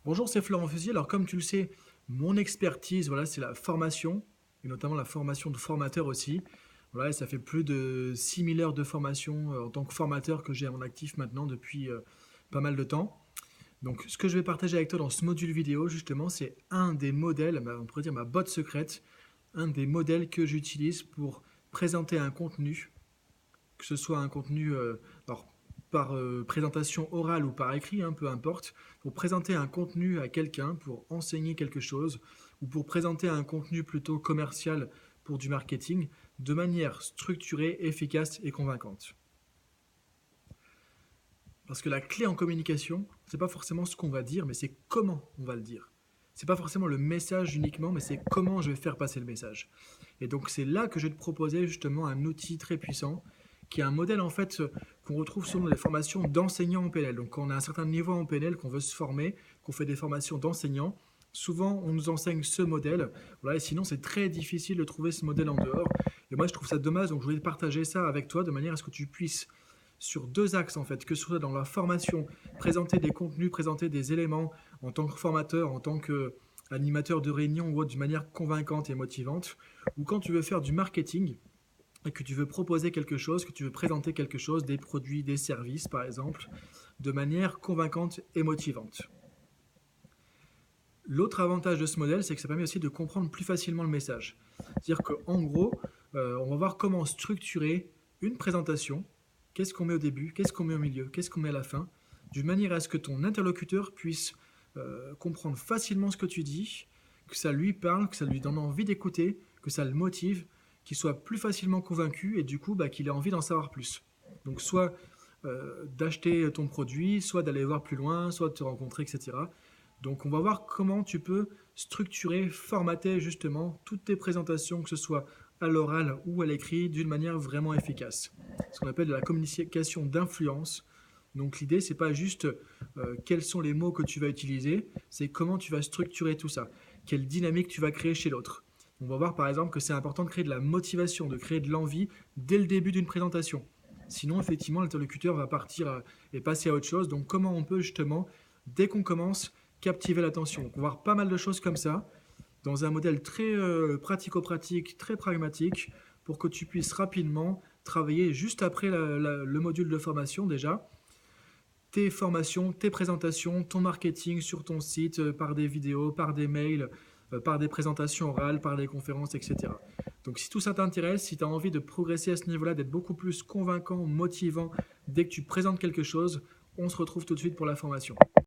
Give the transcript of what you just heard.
Bonjour, c'est Florent Fusier. Alors, comme tu le sais, mon expertise, voilà, c'est la formation, et notamment la formation de formateur aussi. Voilà, et ça fait plus de 6000 heures de formation en tant que formateur que j'ai à mon actif maintenant depuis pas mal de temps. Donc, ce que je vais partager avec toi dans ce module vidéo, justement, c'est un des modèles, on pourrait dire ma botte secrète, un des modèles que j'utilise pour présenter un contenu, que ce soit un contenu alors, par présentation orale ou par écrit, hein, peu importe, pour présenter un contenu à quelqu'un, pour enseigner quelque chose, ou pour présenter un contenu plutôt commercial pour du marketing, de manière structurée, efficace et convaincante. Parce que la clé en communication, c'est pas forcément ce qu'on va dire, mais c'est comment on va le dire. C'est pas forcément le message uniquement, mais c'est comment je vais faire passer le message. Et donc c'est là que je vais te proposer justement un outil très puissant, qui est un modèle en fait qu'on retrouve souvent dans les formations d'enseignants en PNL. Donc quand on a un certain niveau en PNL, qu'on veut se former, qu'on fait des formations d'enseignants, souvent on nous enseigne ce modèle. Voilà, et sinon c'est très difficile de trouver ce modèle en dehors. Et moi je trouve ça dommage, donc je voulais partager ça avec toi de manière à ce que tu puisses sur deux axes en fait, que ce soit dans la formation, présenter des contenus, présenter des éléments en tant que formateur, en tant qu'animateur de réunion ou autre, d'une manière convaincante et motivante, ou quand tu veux faire du marketing et que tu veux proposer quelque chose, que tu veux présenter quelque chose, des produits, des services par exemple, de manière convaincante et motivante. L'autre avantage de ce modèle, c'est que ça permet aussi de comprendre plus facilement le message. C'est-à-dire qu'en gros, on va voir comment structurer une présentation. Qu'est-ce qu'on met au début, qu'est-ce qu'on met au milieu, qu'est-ce qu'on met à la fin, d'une manière à ce que ton interlocuteur puisse comprendre facilement ce que tu dis, que ça lui parle, que ça lui donne envie d'écouter, que ça le motive, qu'il soit plus facilement convaincu et du coup qu'il ait envie d'en savoir plus. Donc soit d'acheter ton produit, soit d'aller voir plus loin, soit de te rencontrer, etc. Donc on va voir comment tu peux structurer, formater justement toutes tes présentations, que ce soit à l'oral ou à l'écrit, d'une manière vraiment efficace. Ce qu'on appelle de la communication d'influence. Donc l'idée, c'est pas juste quels sont les mots que tu vas utiliser, c'est comment tu vas structurer tout ça, quelle dynamique tu vas créer chez l'autre. On va voir par exemple que c'est important de créer de la motivation, de créer de l'envie dès le début d'une présentation. Sinon, effectivement, l'interlocuteur va partir et passer à autre chose. Donc comment on peut justement, dès qu'on commence, captiver l'attention. Donc on va voir pas mal de choses comme ça, dans un modèle très pratico-pratique, très pragmatique, pour que tu puisses rapidement travailler juste après le module de formation déjà, tes formations, tes présentations, ton marketing sur ton site, par des vidéos, par des mails, par des présentations orales, par des conférences, etc. Donc si tout ça t'intéresse, si tu as envie de progresser à ce niveau-là, d'être beaucoup plus convaincant, motivant dès que tu présentes quelque chose, on se retrouve tout de suite pour la formation.